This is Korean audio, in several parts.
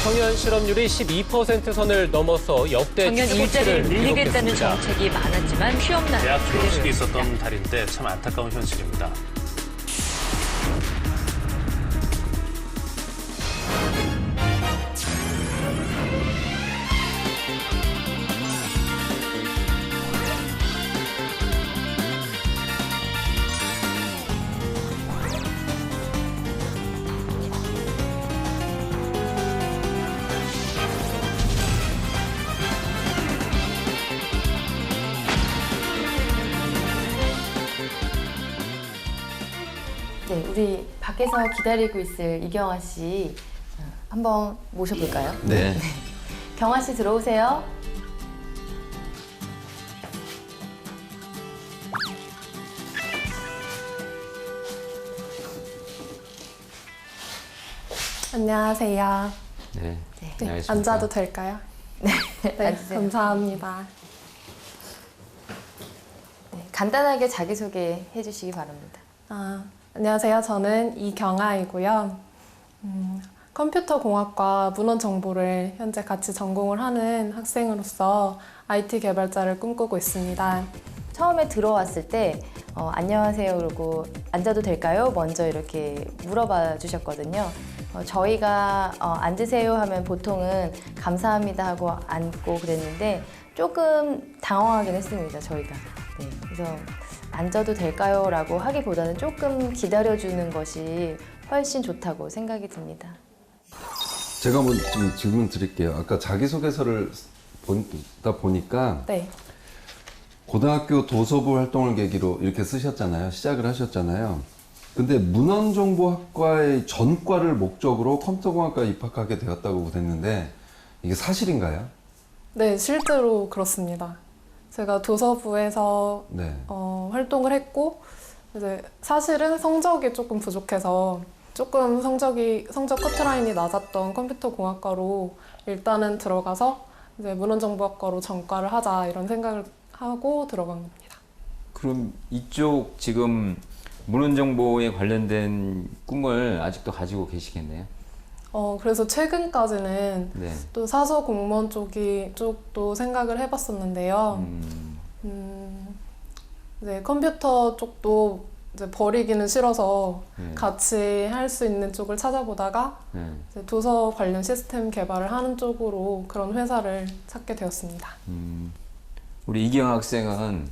청년 실업률이 12% 선을 넘어서 역대 청년 일자리를 최고치를 늘리겠다는 기록했습니다. 정책이 많았지만 취업난은 대학 졸업식이 그대로였습니다. 있었던 달인데 참 안타까운 현실입니다. 네, 우리 밖에서 기다리고 있을 이경아 씨 한번 모셔볼까요? 네. 경아 씨 들어오세요. 안녕하세요. 네. 네, 안녕하십니까. 앉아도 될까요? 네, 앉으세요. 감사합니다. 네, 간단하게 자기소개 해주시기 바랍니다. 안녕하세요. 저는 이경아이고요. 컴퓨터공학과 문헌정보를 현재 같이 전공을 하는 학생으로서 IT 개발자를 꿈꾸고 있습니다. 처음에 들어왔을 때 안녕하세요 그러고 앉아도 될까요? 먼저 이렇게 물어봐 주셨거든요. 저희가 앉으세요 하면 보통은 감사합니다 하고 앉고 그랬는데 조금 당황하긴 했습니다, 저희가. 네, 그래서 앉아도 될까요? 라고 하기보다는 조금 기다려주는 것이 훨씬 좋다고 생각이 듭니다. 제가 뭐 좀 질문 드릴게요. 아까 자기소개서를 보다 보니까 네, 고등학교 도서부 활동을 계기로 이렇게 쓰셨잖아요. 시작을 하셨잖아요. 근데 문헌정보학과의 전과를 목적으로 컴퓨터공학과에 입학하게 되었다고 됐는데 이게 사실인가요? 네, 실제로 그렇습니다. 제가 도서부에서 네. 활동을 했고, 이제 사실은 성적이 조금 부족해서 조금 성적 커트라인이 낮았던 컴퓨터공학과로 일단은 들어가서 이제 문헌정보학과로 전과를 하자 이런 생각을 하고 들어간 겁니다. 그럼 이쪽 지금 문헌정보에 관련된 꿈을 아직도 가지고 계시겠네요? 그래서 최근까지는 네. 또 사서 공무원 쪽도 생각을 해봤었는데요. 이제 컴퓨터 쪽도 이제 버리기는 싫어서 네. 같이 할 수 있는 쪽을 찾아보다가 네. 이제 도서 관련 시스템 개발을 하는 쪽으로 그런 회사를 찾게 되었습니다. 우리 이경 학생은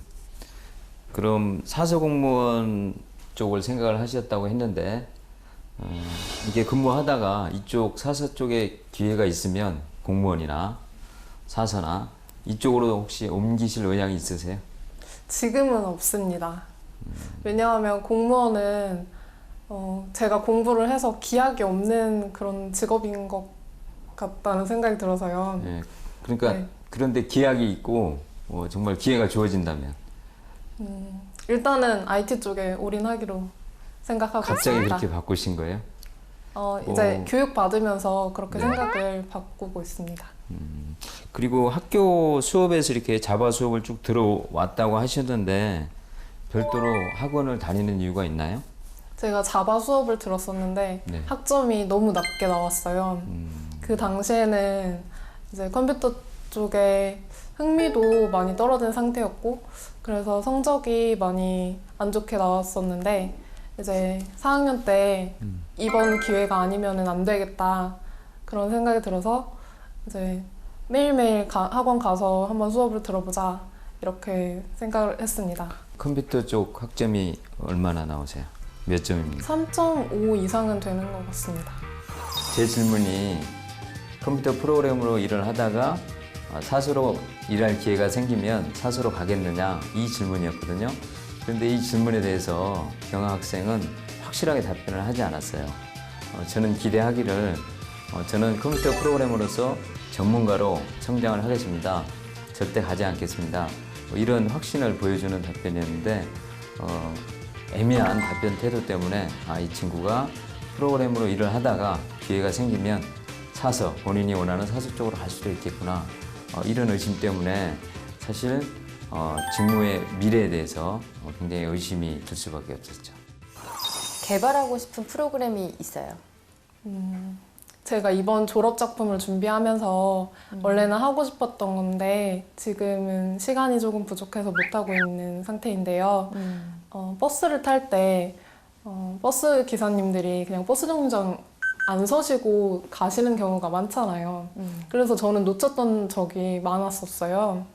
그럼 사서 공무원 쪽을 생각을 하셨다고 했는데 이게 근무하다가 이쪽 사서 쪽에 기회가 있으면 공무원이나 사서나 이쪽으로 혹시 옮기실 의향이 있으세요? 지금은 없습니다. 왜냐하면 공무원은 제가 공부를 해서 기약이 없는 그런 직업인 것 같다는 생각이 들어서요. 네. 그러니까 네. 그런데 기약이 있고 정말 기회가 주어진다면 일단은 IT 쪽에 올인하기로 생각하고 갑자기 있습니다. 그렇게 바꾸신 거예요? 이제 교육 받으면서 그렇게 생각을 바꾸고 있습니다. 그리고 학교 수업에서 이렇게 자바 수업을 쭉 들어왔다고 하셨는데 별도로 학원을 다니는 이유가 있나요? 제가 자바 수업을 들었었는데 네. 학점이 너무 낮게 나왔어요. 그 당시에는 이제 컴퓨터 쪽에 흥미도 많이 떨어진 상태였고 그래서 성적이 많이 안 좋게 나왔었는데 이제 4학년 때 이번 기회가 아니면은 안 되겠다 그런 생각이 들어서 이제 매일매일 학원 가서 한번 수업을 들어보자 이렇게 생각을 했습니다. 컴퓨터 쪽 학점이 얼마나 나오세요? 몇 점입니까? 3.5 이상은 되는 것 같습니다. 제 질문이 컴퓨터 프로그래머로 일을 하다가 사서로 일할 기회가 생기면 사서로 가겠느냐 이 질문이었거든요. 그런데 이 질문에 대해서 경아 학생은 확실하게 답변을 하지 않았어요. 저는 기대하기를 저는 컴퓨터 프로그래머로서 전문가로 성장을 하겠습니다. 절대 가지 않겠습니다. 이런 확신을 보여주는 답변이었는데 애매한 답변 태도 때문에 이 친구가 프로그래머로 일을 하다가 기회가 생기면 사서 본인이 원하는 사서 쪽으로 갈 수도 있겠구나 이런 의심 때문에 사실 직무의 미래에 대해서 굉장히 의심이 들 수밖에 없었죠. 개발하고 싶은 프로그램이 있어요. 제가 이번 졸업 작품을 준비하면서 원래는 하고 싶었던 건데 지금은 시간이 조금 부족해서 못하고 있는 상태인데요. 버스를 탈 때 버스 기사님들이 그냥 버스 정류장 안 서시고 가시는 경우가 많잖아요. 그래서 저는 놓쳤던 적이 많았었어요.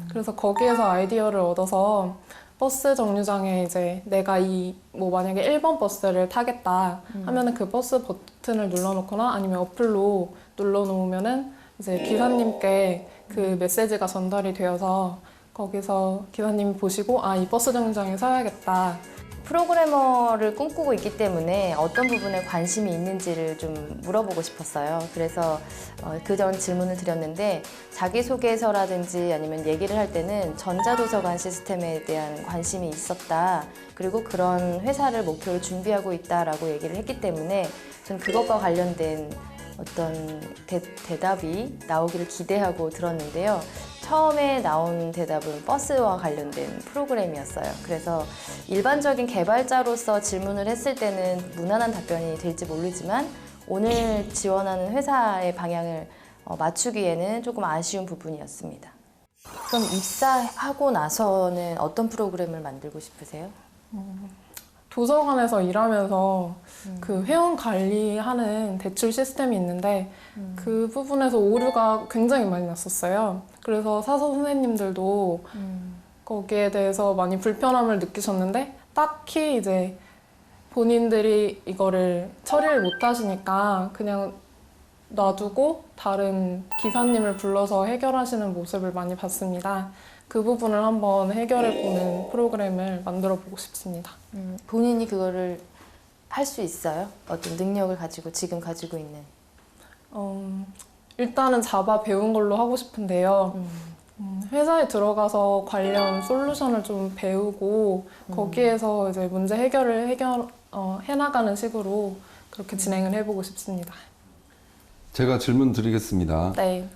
그래서 거기에서 아이디어를 얻어서 버스 정류장에 이제 내가 뭐 만약에 1번 버스를 타겠다 하면은 그 버스 버튼을 눌러놓거나 아니면 어플로 눌러놓으면은 이제 기사님께 그 메시지가 전달이 되어서 거기서 기사님이 보시고 아, 이 버스 정류장에 서야겠다. 프로그래머를 꿈꾸고 있기 때문에 어떤 부분에 관심이 있는지를 좀 물어보고 싶었어요. 그래서 그전 질문을 드렸는데 자기소개서라든지 아니면 얘기를 할 때는 전자도서관 시스템에 대한 관심이 있었다. 그리고 그런 회사를 목표로 준비하고 있다라고 얘기를 했기 때문에 전 그것과 관련된 어떤 대답이 나오기를 기대하고 들었는데요. 처음에 나온 대답은 버스와 관련된 프로그램이었어요. 그래서 일반적인 개발자로서 질문을 했을 때는 무난한 답변이 될지 모르지만 오늘 지원하는 회사의 방향을 맞추기에는 조금 아쉬운 부분이었습니다. 그럼 입사하고 나서는 어떤 프로그램을 만들고 싶으세요? 도서관에서 일하면서 그 회원 관리하는 대출 시스템이 있는데 그 부분에서 오류가 굉장히 많이 났었어요. 그래서 사서 선생님들도 거기에 대해서 많이 불편함을 느끼셨는데 딱히 이제 본인들이 이거를 처리를 못 하시니까 그냥 놔두고 다른 기사님을 불러서 해결하시는 모습을 많이 봤습니다. 그 부분을 한번 해결해보는 프로그램을 만들어 보고 싶습니다. 본인이 그거를 할 수 있어요? 어떤 능력을 가지고 지금 가지고 있는? 일단은 자바 배운 걸로 하고 싶은데요. 회사에 들어가서 관련 솔루션을 좀 배우고 거기에서 이제 문제 해결을 해나가는 식으로 그렇게 진행을 해보고 싶습니다. 제가 질문 드리겠습니다. 네.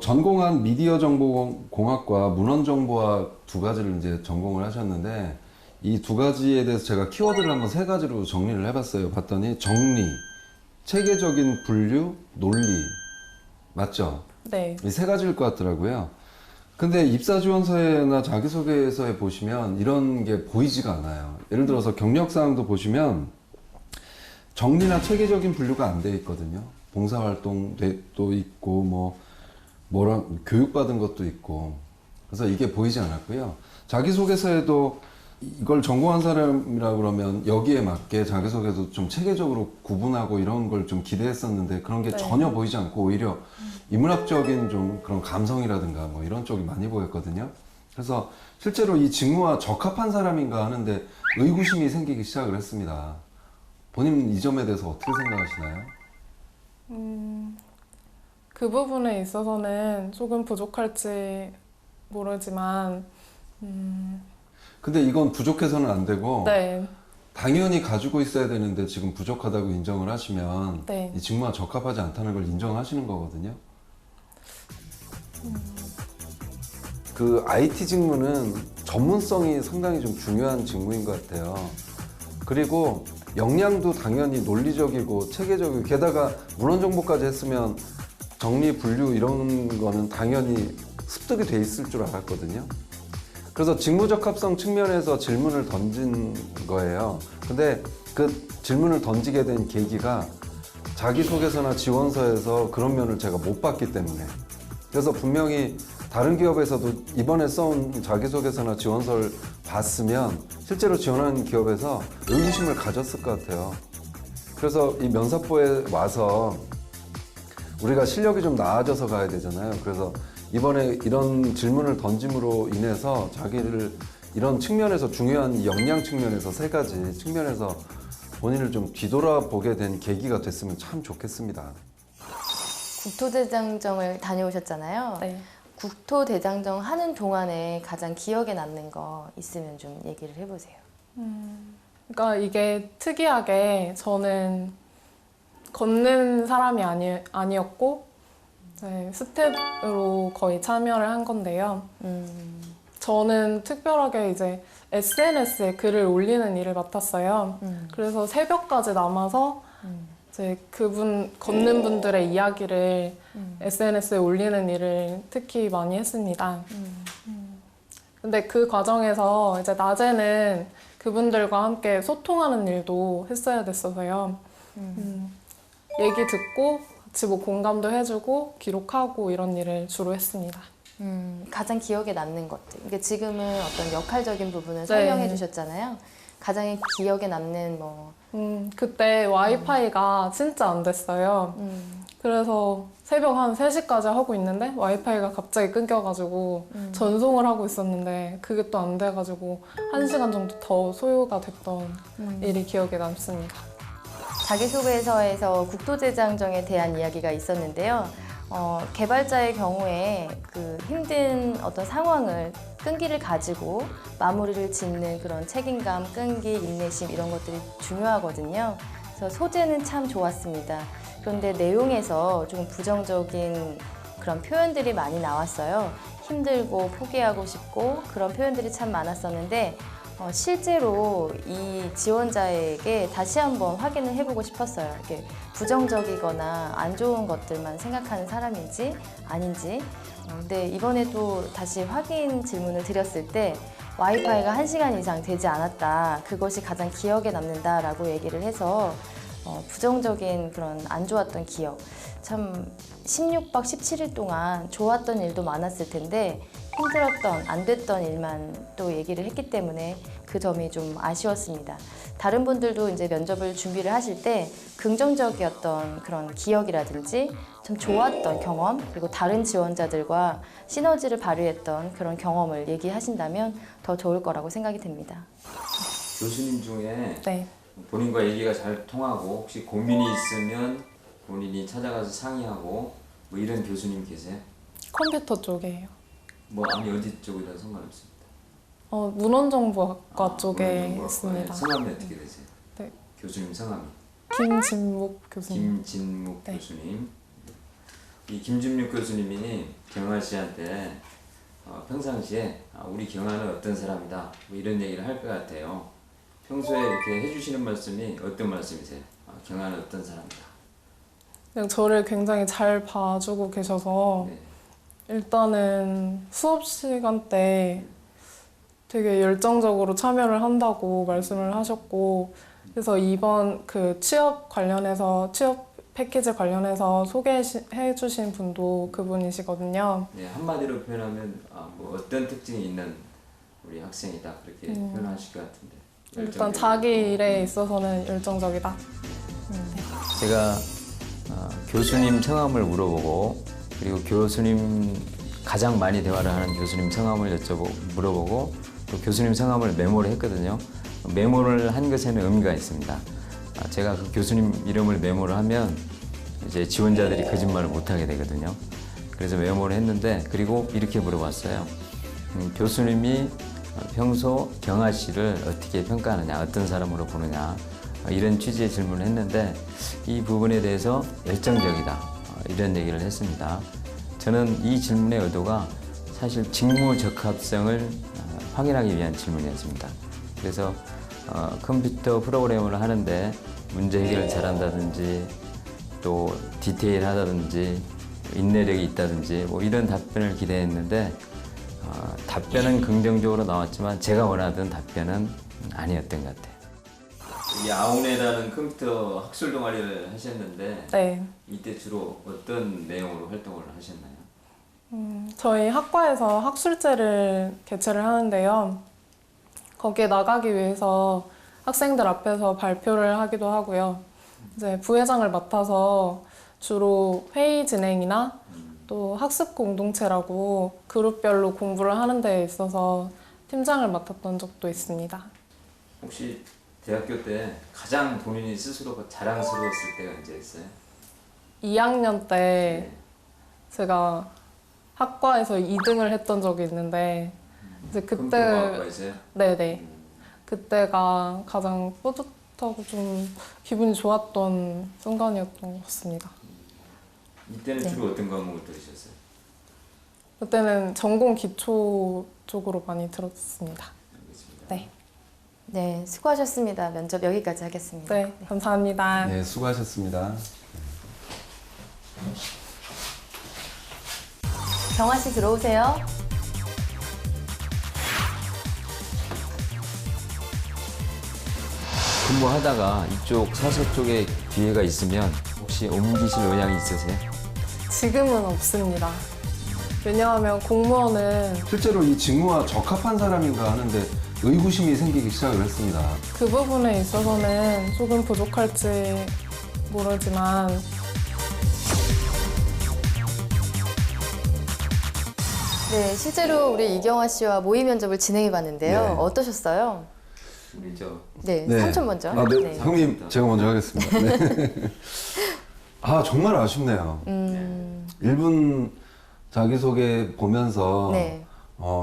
전공한 미디어 정보공학과 문헌정보학 두 가지를 이제 전공을 하셨는데 이 두 가지에 대해서 제가 키워드를 한번 세 가지로 정리를 해봤어요. 봤더니 정리, 체계적인 분류, 논리. 맞죠? 네. 이 세 가지일 것 같더라고요. 근데 입사지원서나 자기소개서에 보시면 이런 게 보이지가 않아요. 예를 들어서 경력사항도 보시면 정리나 체계적인 분류가 안 돼 있거든요. 봉사활동도 있고 교육받은 것도 있고 그래서 이게 보이지 않았고요. 자기소개서에도 이걸 전공한 사람이라 그러면 여기에 맞게 자기소개도 좀 체계적으로 구분하고 이런 걸 좀 기대했었는데 그런 게 네. 전혀 보이지 않고 오히려 인문학적인 좀 그런 감성이라든가 뭐 이런 쪽이 많이 보였거든요. 그래서 실제로 이 직무와 적합한 사람인가 하는데 의구심이 생기기 시작을 했습니다. 본인 이 점에 대해서 어떻게 생각하시나요? 그 부분에 있어서는 조금 부족할지 모르지만 근데 이건 부족해서는 안 되고 네. 당연히 가지고 있어야 되는데 지금 부족하다고 인정을 하시면 네. 이 직무와 적합하지 않다는 걸 인정하시는 거거든요. 그 IT 직무는 전문성이 상당히 좀 중요한 직무인 것 같아요. 그리고 역량도 당연히 논리적이고 체계적이고 게다가 문헌정보까지 했으면 정리, 분류 이런 거는 당연히 습득이 돼 있을 줄 알았거든요. 그래서 직무적합성 측면에서 질문을 던진 거예요. 근데 그 질문을 던지게 된 계기가 자기소개서나 지원서에서 그런 면을 제가 못 봤기 때문에 그래서 분명히 다른 기업에서도 이번에 써온 자기소개서나 지원서를 봤으면 실제로 지원하는 기업에서 의구심을 가졌을 것 같아요. 그래서 이 면사포에 와서 우리가 실력이 좀 나아져서 가야 되잖아요. 그래서 이번에 이런 질문을 던짐으로 인해서 자기를 이런 측면에서 중요한 이 역량 측면에서 세 가지 측면에서 본인을 좀 뒤돌아보게 된 계기가 됐으면 참 좋겠습니다. 국토대장정을 다녀오셨잖아요. 네. 국토대장정 하는 동안에 가장 기억에 남는 거 있으면 좀 얘기를 해보세요. 그러니까 이게 특이하게 저는 걷는 사람이 아니었고 네, 스텝으로 거의 참여를 한 건데요. 저는 특별하게 이제 SNS에 글을 올리는 일을 맡았어요. 그래서 새벽까지 남아서 이제 그분 걷는 분들의 이야기를 SNS에 올리는 일을 특히 많이 했습니다. 근데 그 과정에서 이제 낮에는 그분들과 함께 소통하는 일도 했어야 됐어서요. 얘기 듣고 같이 뭐 공감도 해주고 기록하고 이런 일을 주로 했습니다. 가장 기억에 남는 것들. 이게 지금은 어떤 역할적인 부분을 설명해 주셨잖아요. 가장 기억에 남는 뭐. 그때 와이파이가 진짜 안 됐어요. 그래서 새벽 한 3시까지 하고 있는데 와이파이가 갑자기 끊겨가지고 전송을 하고 있었는데 그게 또 안 돼가지고 1시간 정도 더 소요가 됐던 일이 기억에 남습니다. 자기소개서에서 국토대장정에 대한 이야기가 있었는데요. 개발자의 경우에 그 힘든 어떤 상황을 끈기를 가지고 마무리를 짓는 그런 책임감, 끈기, 인내심 이런 것들이 중요하거든요. 그래서 소재는 참 좋았습니다. 그런데 내용에서 좀 부정적인 그런 표현들이 많이 나왔어요. 힘들고 포기하고 싶고 그런 표현들이 참 많았었는데 실제로 이 지원자에게 다시 한번 확인을 해보고 싶었어요. 이게 부정적이거나 안 좋은 것들만 생각하는 사람인지 아닌지. 근데 이번에 또 다시 확인 질문을 드렸을 때 와이파이가 1시간 이상 되지 않았다. 그것이 가장 기억에 남는다라고 얘기를 해서 부정적인 그런 안 좋았던 기억. 참 16박 17일 동안 좋았던 일도 많았을 텐데 힘들었던, 안 됐던 일만 또 얘기를 했기 때문에 그 점이 좀 아쉬웠습니다. 다른 분들도 이제 면접을 준비를 하실 때 긍정적이었던 그런 기억이라든지 좀 좋았던 경험, 그리고 다른 지원자들과 시너지를 발휘했던 그런 경험을 얘기하신다면 더 좋을 거라고 생각이 됩니다. 교수님 중에 네. 본인과 얘기가 잘 통하고 혹시 고민이 있으면 본인이 찾아가서 상의하고 뭐 이런 교수님 계세요? 컴퓨터 쪽이에요. 뭐 아니 어디 쪽이라 상관없습니다. 문헌정보학과 쪽에 문헌정보학과에 있습니다. 성함이 어떻게 되세요? 네. 교수님 성함이? 김진묵 교수님. 김진묵 네. 교수님. 이 김진묵 교수님이 경아 씨한테 평상시에 우리 경아는 어떤 사람이다 뭐 이런 얘기를 할 것 같아요. 평소에 이렇게 해주시는 말씀이 어떤 말씀이세요? 경아는 어떤 사람이다. 그냥 저를 굉장히 잘 봐주고 계셔서 네. 일단은 수업 시간 때 되게 열정적으로 참여를 한다고 말씀을 하셨고 그래서 이번 그 취업 패키지 관련해서 소개해 주신 분도 그분이시거든요. 네, 한마디로 표현하면 뭐 어떤 특징이 있는 우리 학생이다 그렇게 표현하실 것 같은데. 일단 자기 일에 있어서는 열정적이다. 제가 교수님 성함을 물어보고 그리고 교수님 가장 많이 대화를 하는 교수님 성함을 물어보고 또 교수님 성함을 메모를 했거든요. 메모를 한 것에는 의미가 있습니다. 제가 그 교수님 이름을 메모를 하면 이제 지원자들이 거짓말을 못하게 되거든요. 그래서 메모를 했는데 그리고 이렇게 물어봤어요. 교수님이 평소 경아 씨를 어떻게 평가하느냐, 어떤 사람으로 보느냐 이런 취지의 질문을 했는데 이 부분에 대해서 열정적이다 이런 얘기를 했습니다. 저는 이 질문의 의도가 사실 직무 적합성을 확인하기 위한 질문이었습니다. 그래서 컴퓨터 프로그래머를 하는데 문제 해결을 잘한다든지 또 디테일하다든지 인내력이 있다든지 뭐 이런 답변을 기대했는데 답변은 긍정적으로 나왔지만 제가 원하던 답변은 아니었던 것 같아요. 이 아우네라는 컴퓨터 학술 동아리를 하셨는데 네. 이때 주로 어떤 내용으로 활동을 하셨나요? 저희 학과에서 학술제를 개최를 하는데요. 거기에 나가기 위해서 학생들 앞에서 발표를 하기도 하고요. 이제 부회장을 맡아서 주로 회의 진행이나 또 학습 공동체라고 그룹별로 공부를 하는 데 있어서 팀장을 맡았던 적도 있습니다. 혹시 대학교 때 가장 본인이 스스로 자랑스러웠을 때가 언제였어요? 2학년 때 제가 학과에서 2등을 했던 적이 있는데 이제 그때 컴퓨터학과에서요? 네네 그때가 가장 뿌듯하고 좀 기분이 좋았던 순간이었던 것 같습니다. 이때는 네. 주로 어떤 과목을 들으셨어요? 그때는 전공 기초 쪽으로 많이 들었습니다. 알겠습니다. 네. 네, 수고하셨습니다. 면접 여기까지 하겠습니다. 네, 감사합니다. 네, 수고하셨습니다. 경아 씨 들어오세요. 근무하다가 이쪽 사서 쪽에 기회가 있으면 혹시 옮기실 의향이 있으세요? 지금은 없습니다. 왜냐하면 공무원은 실제로 이 직무와 적합한 사람인가 하는데 의구심이 생기기 시작을 했습니다. 그 부분에 있어서는 조금 부족할지 모르지만 네, 실제로 우리 이경아 씨와 모의 면접을 진행해 봤는데요. 네. 어떠셨어요? 우리 저 네, 삼촌 먼저. 아, 네. 형님, 제가 먼저 하겠습니다. 네. 아, 정말 아쉽네요. 1분 자기소개 보면서 네.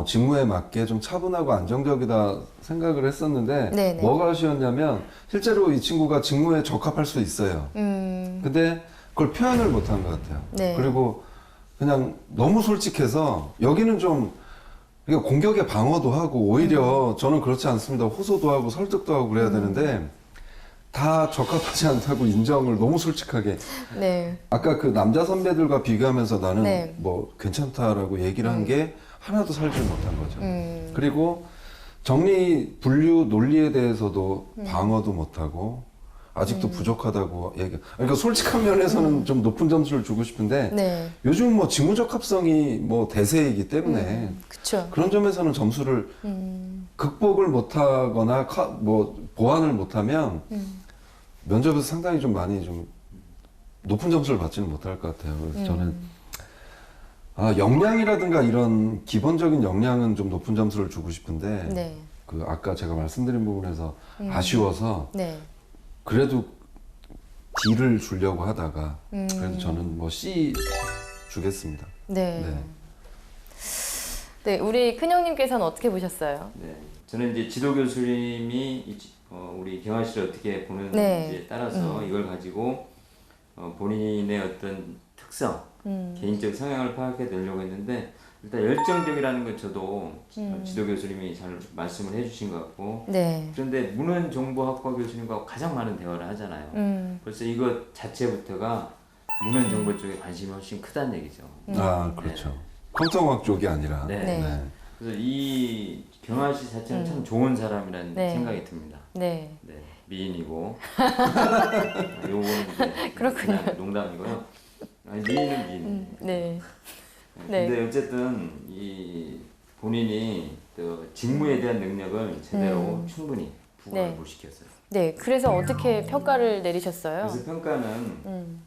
직무에 맞게 좀 차분하고 안정적이다 생각을 했었는데 네네. 뭐가 아쉬웠냐면 실제로 이 친구가 직무에 적합할 수 있어요. 근데 그걸 표현을 못한 것 같아요. 네. 그리고 그냥 너무 솔직해서 여기는 좀 이게 공격의 방어도 하고 오히려 저는 그렇지 않습니다. 호소도 하고 설득도 하고 그래야 되는데 다 적합하지 않다고 인정을 너무 솔직하게. 네. 아까 그 남자 선배들과 비교하면서 나는 네. 뭐 괜찮다라고 얘기를 한 게 하나도 살지 못한 거죠. 그리고 정리 분류 논리에 대해서도 방어도 못하고 아직도 부족하다고 얘기. 그러니까 솔직한 면에서는 좀 높은 점수를 주고 싶은데 네. 요즘 뭐 직무적합성이 뭐 대세이기 때문에 그쵸. 그런 점에서는 점수를 극복을 못하거나 뭐 보완을 못하면 면접에서 상당히 좀 많이 좀 높은 점수를 받지는 못할 것 같아요. 그래서 저는 역량이라든가 이런 기본적인 역량은 좀 높은 점수를 주고 싶은데 네. 그 아까 제가 말씀드린 부분에서 아쉬워서 네. 그래도 D를 주려고 하다가 그래도 저는 뭐 C 주겠습니다. 네. 네. 네, 우리 큰형님께서는 어떻게 보셨어요? 네. 저는 이제 지도 교수님이 우리 경아 씨를 어떻게 보는지에 네. 따라서 이걸 가지고 본인의 어떤 특성, 개인적 성향을 파악해 내려고 했는데 일단 열정적이라는 건 저도 지도 교수님이 잘 말씀을 해주신 것 같고 네. 그런데 문헌정보학과 교수님과 가장 많은 대화를 하잖아요. 벌써 이것 자체부터가 문헌정보 쪽에 관심이 훨씬 크다는 얘기죠. 아 그렇죠. 컴퓨터공학 쪽이 아니라. 네. 네. 그래서 이 경아 씨 자체는 참 좋은 사람이라는 네. 생각이 듭니다. 네. 네, 미인이고 요거는 이제 그렇군요. 그냥 농담이고요. 아니, 미인은 미인. 네. 근데 네. 어쨌든 이 본인이 또 직무에 대한 능력을 제대로 충분히 부각을 네. 못 시켰어요. 네. 그래서 어떻게 평가를 내리셨어요? 그래서 평가는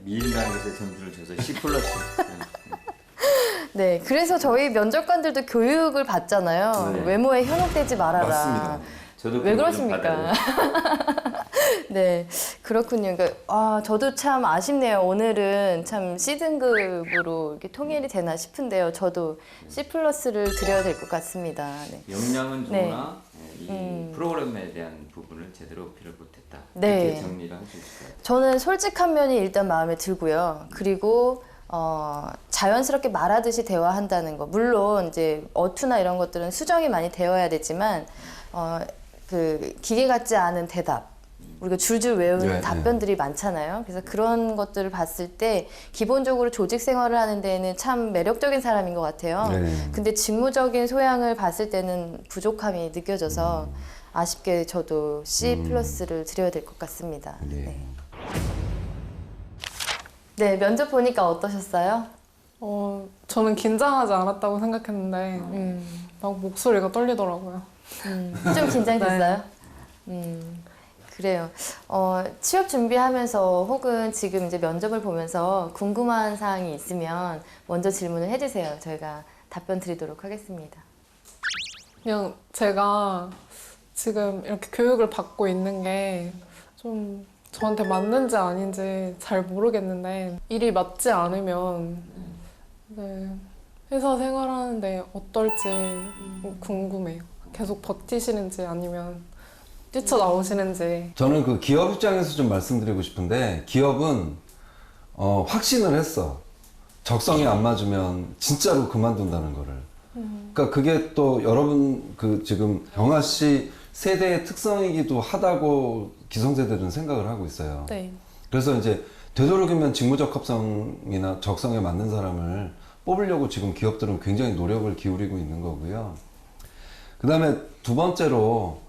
미인이라는 것에 점수를 줘서 C+. 네. 그래서 저희 면접관들도 교육을 받잖아요. 네. 외모에 현혹되지 말아라. 맞습니다. 저도 왜 그걸 좀 그러십니까? 받아요. 네, 그렇군요. 그러니까, 저도 참 아쉽네요. 오늘은 참 C등급으로 이렇게 통일이 되나 싶은데요. 저도 C+를 드려야 될 것 같습니다. 네. 역량은 네. 좋으나 이 프로그램에 대한 부분을 제대로 어필을 못했다. 네. 이렇게 정리를 할 수 있을 것 같아요. 저는 솔직한 면이 일단 마음에 들고요. 그리고 자연스럽게 말하듯이 대화한다는 거. 물론 이제 어투나 이런 것들은 수정이 많이 되어야 되지만 그 기계 같지 않은 대답. 우리가 줄줄 외우는 네, 답변들이 많잖아요. 그래서 그런 것들을 봤을 때 기본적으로 조직 생활을 하는 데에는 참 매력적인 사람인 것 같아요. 네. 근데 직무적인 소양을 봤을 때는 부족함이 느껴져서 아쉽게 저도 C+를 드려야 될 것 같습니다. 네. 네. 네, 면접 보니까 어떠셨어요? 저는 긴장하지 않았다고 생각했는데 막 목소리가 떨리더라고요. 좀 긴장됐어요? 그래요. 취업 준비하면서 혹은 지금 이제 면접을 보면서 궁금한 사항이 있으면 먼저 질문을 해주세요. 저희가 답변 드리도록 하겠습니다. 그냥 제가 지금 이렇게 교육을 받고 있는 게 좀 저한테 맞는지 아닌지 잘 모르겠는데 일이 맞지 않으면 네, 회사 생활하는데 어떨지 궁금해요. 계속 버티시는지 아니면 뛰쳐나오시는지. 저는 그 기업 입장에서 좀 말씀드리고 싶은데 기업은 확신을 했어. 적성이 안 맞으면 진짜로 그만둔다는 거를. 그러니까 그게 또 여러분 그 지금 경아 씨 세대의 특성이기도 하다고 기성세대들은 생각을 하고 있어요. 네. 그래서 이제 되도록이면 직무적합성이나 적성에 맞는 사람을 뽑으려고 지금 기업들은 굉장히 노력을 기울이고 있는 거고요. 그 다음에 두 번째로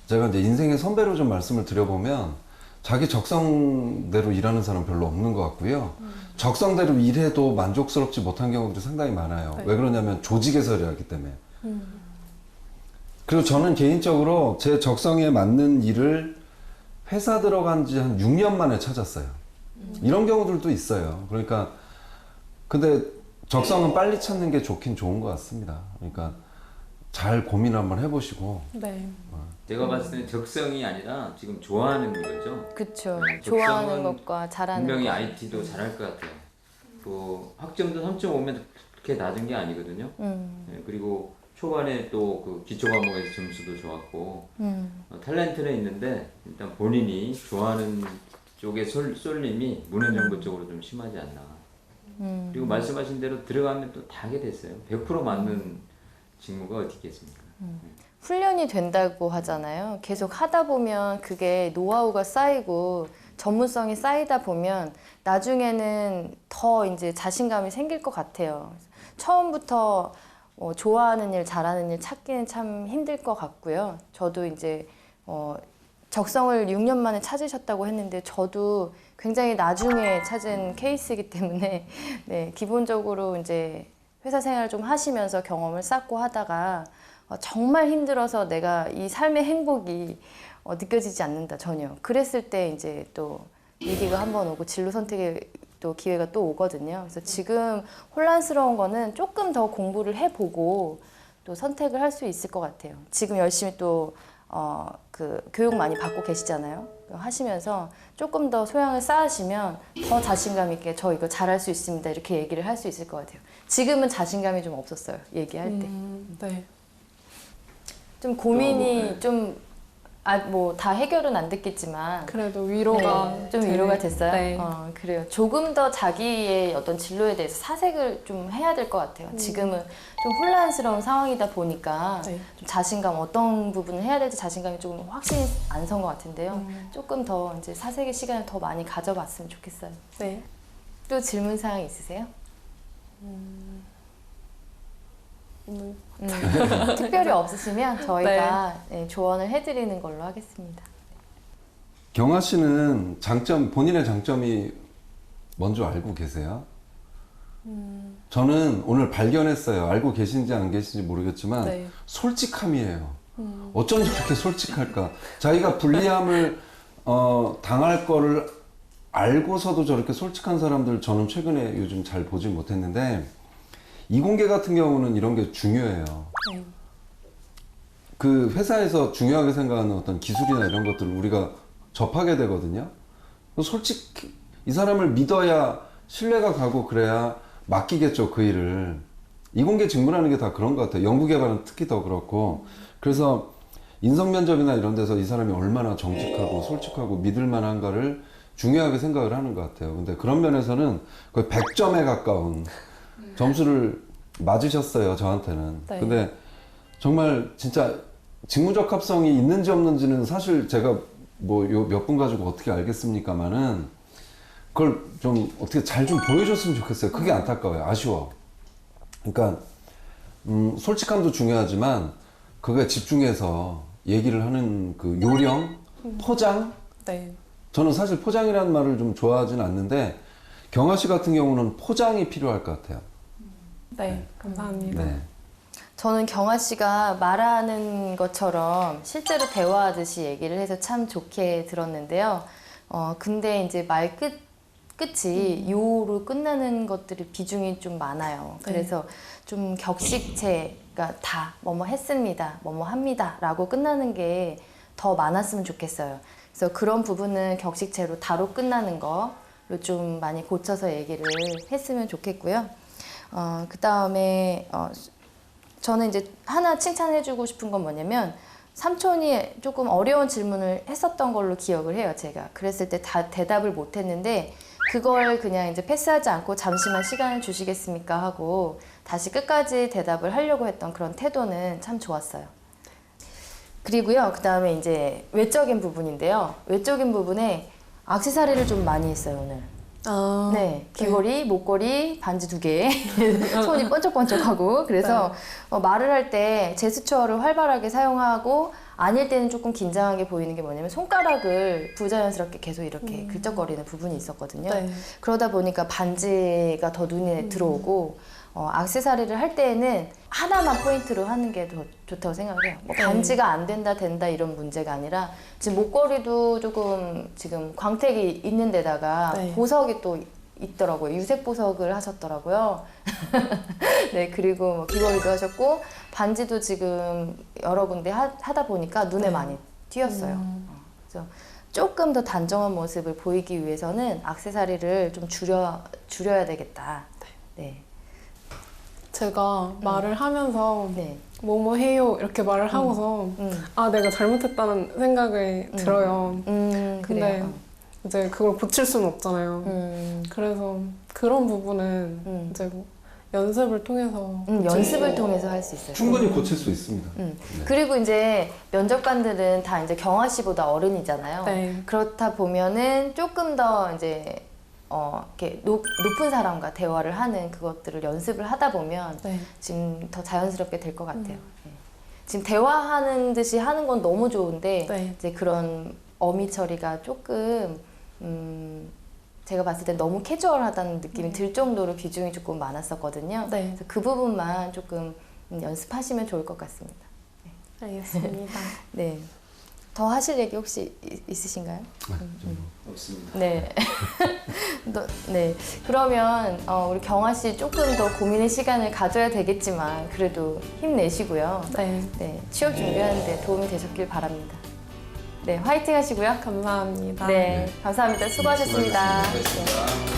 제가 이제 인생의 선배로 좀 말씀을 드려보면 자기 적성대로 일하는 사람 별로 없는 것 같고요. 적성대로 일해도 만족스럽지 못한 경우들이 상당히 많아요. 네. 왜 그러냐면 조직에서 일하기 때문에. 그리고 저는 개인적으로 제 적성에 맞는 일을 회사 들어간 지 한 6년 만에 찾았어요. 이런 경우들도 있어요. 그러니까 근데 적성은 빨리 찾는 게 좋긴 좋은 것 같습니다. 그러니까 잘 고민 한번 해보시고. 네. 제가 봤을 때는 적성이 아니라 지금 좋아하는 거죠. 그쵸. 네, 좋아하는 적성은 것과 잘하는 분명히 것. IT도 잘할 것 같아요. 그 학점도 3.5면 그렇게 낮은 게 아니거든요. 네, 그리고 초반에 또 그 기초 과목에서 점수도 좋았고 탤런트는 있는데 일단 본인이 좋아하는 쪽의 쏠림이 문헌정보 쪽으로 좀 심하지 않나. 그리고 말씀하신 대로 들어가면 또 다 하게 됐어요. 100% 맞는 직무가 어디 있겠습니까? 훈련이 된다고 하잖아요. 계속 하다 보면 그게 노하우가 쌓이고 전문성이 쌓이다 보면 나중에는 더 이제 자신감이 생길 것 같아요. 처음부터 좋아하는 일, 잘하는 일 찾기는 참 힘들 것 같고요. 저도 이제 적성을 6년 만에 찾으셨다고 했는데 저도 굉장히 나중에 찾은 케이스이기 때문에 네, 기본적으로 이제 회사 생활 좀 하시면서 경험을 쌓고 하다가 정말 힘들어서 내가 이 삶의 행복이 느껴지지 않는다 전혀. 그랬을 때 이제 또 위기가 한번 오고 진로 선택의 또 기회가 또 오거든요. 그래서 지금 혼란스러운 거는 조금 더 공부를 해보고 또 선택을 할 수 있을 것 같아요. 지금 열심히 또 그 교육 많이 받고 계시잖아요. 하시면서 조금 더 소양을 쌓으시면 더 자신감 있게 저 이거 잘할 수 있습니다 이렇게 얘기를 할 수 있을 것 같아요. 지금은 자신감이 좀 없었어요. 얘기할 때. 네. 좀 고민이 좀 뭐 다 해결은 안 됐겠지만 그래도 위로가 네, 좀 위로가 됐어요. 네. 그래요. 조금 더 자기의 어떤 진로에 대해서 사색을 좀 해야 될 것 같아요. 지금은 좀 혼란스러운 상황이다 보니까 네. 좀 자신감 어떤 부분을 해야 될지 자신감이 조금 확신이 안 선 것 같은데요. 조금 더 이제 사색의 시간을 더 많이 가져봤으면 좋겠어요. 네. 또 질문 사항 있으세요? 특별히 없으시면 저희가 네, 조언을 해드리는 걸로 하겠습니다. 경아 씨는 본인의 장점이 뭔지 알고 계세요? 저는 오늘 발견했어요. 알고 계신지 안 계신지 모르겠지만 네. 솔직함이에요. 어쩐지 그렇게 솔직할까? 자기가 불리함을 당할 거를 알고서도 저렇게 솔직한 사람들 저는 최근에 요즘 잘 보지 못했는데 이공계 같은 경우는 이런 게 중요해요. 네. 그 회사에서 중요하게 생각하는 어떤 기술이나 이런 것들을 우리가 접하게 되거든요. 솔직히 이 사람을 믿어야 신뢰가 가고 그래야 맡기겠죠, 그 일을. 이공계 직무라는 게 다 그런 것 같아요. 연구개발은 특히 더 그렇고. 그래서 인성면접이나 이런 데서 이 사람이 얼마나 정직하고 솔직하고 믿을 만한가를 중요하게 생각을 하는 것 같아요. 근데 그런 면에서는 거의 100점에 가까운 점수를 맞으셨어요, 저한테는. 네. 근데 정말 진짜 직무적합성이 있는지 없는지는 사실 제가 뭐 요 몇 분 가지고 어떻게 알겠습니까만은 그걸 좀 어떻게 잘 좀 보여줬으면 좋겠어요. 그게 안타까워요. 아쉬워. 그러니까 솔직함도 중요하지만 그거에 집중해서 얘기를 하는 그 요령, 포장. 네. 저는 사실 포장이라는 말을 좀 좋아하진 않는데 경아 씨 같은 경우는 포장이 필요할 것 같아요. 네. 감사합니다. 네. 저는 경아 씨가 말하는 것처럼 실제로 대화하듯이 얘기를 해서 참 좋게 들었는데요. 근데 이제 끝이 요로 끝나는 것들이 비중이 좀 많아요. 네. 그래서 좀 격식체가 다 뭐뭐 했습니다, 뭐뭐 합니다 라고 끝나는 게 더 많았으면 좋겠어요. 그래서 그런 부분은 격식체로 다로 끝나는 거로 좀 많이 고쳐서 얘기를 했으면 좋겠고요. 그 다음에 저는 이제 하나 칭찬해주고 싶은 건 뭐냐면 삼촌이 조금 어려운 질문을 했었던 걸로 기억을 해요, 제가. 그랬을 때 다 대답을 못 했는데 그걸 그냥 이제 패스하지 않고 잠시만 시간을 주시겠습니까 하고 다시 끝까지 대답을 하려고 했던 그런 태도는 참 좋았어요. 그리고요, 그 다음에 이제 외적인 부분인데요. 외적인 부분에 액세서리를 좀 많이 했어요, 오늘. 아, 네, 귀걸이, 목걸이, 반지 2개, 손이 번쩍번쩍하고. 그래서 말을 할 때 제스처를 활발하게 사용하고 아닐 때는 조금 긴장하게 보이는 게 뭐냐면 손가락을 부자연스럽게 계속 이렇게 긁적거리는 부분이 있었거든요. 네. 그러다 보니까 반지가 더 눈에 들어오고 액세서리를 할 때에는 하나만 포인트로 하는 게 더 좋다고 생각을 해요. 뭐 반지가 안 된다 된다 이런 문제가 아니라 지금 목걸이도 조금 지금 광택이 있는 데다가 네. 보석이 또 있더라고요. 유색 보석을 하셨더라고요. 네, 그리고 뭐 귀걸이도 하셨고 반지도 지금 여러 군데 하다 보니까 눈에 많이 띄었어요. 그래서 조금 더 단정한 모습을 보이기 위해서는 액세서리를 좀 줄여야 되겠다. 네. 제가 말을 하면서 네. 뭐뭐 해요 이렇게 말을 하고서 아 내가 잘못했다는 생각이 들어요. 근데 그래요. 이제 그걸 고칠 수는 없잖아요. 그래서 그런 부분은 이제 뭐 연습을 통해서 연습을 통해서 할 수 있어요. 충분히 고칠 수 있습니다. 네. 그리고 이제 면접관들은 다 이제 경아 씨보다 어른이잖아요. 네. 그렇다 보면은 조금 더 이제 이렇게 높은 사람과 대화를 하는 그것들을 연습을 하다 보면 네. 지금 더 자연스럽게 될 것 같아요. 네. 지금 대화하는 듯이 하는 건 너무 좋은데 네. 이제 그런 어미 처리가 조금 제가 봤을 때 너무 캐주얼하다는 느낌이 들 정도로 비중이 조금 많았었거든요. 네. 그래서 그 부분만 조금 연습하시면 좋을 것 같습니다. 알겠습니다. 네. 더 하실 얘기 혹시 있으신가요? 없습니다. 네. 네. 그러면 우리 경아 씨 조금 더 고민의 시간을 가져야 되겠지만 그래도 힘내시고요. 네. 네. 취업 준비하는데 도움이 되셨길 바랍니다. 네. 화이팅 하시고요. 감사합니다. 네. 감사합니다. 수고하셨습니다. 수고하셨습니다. 네.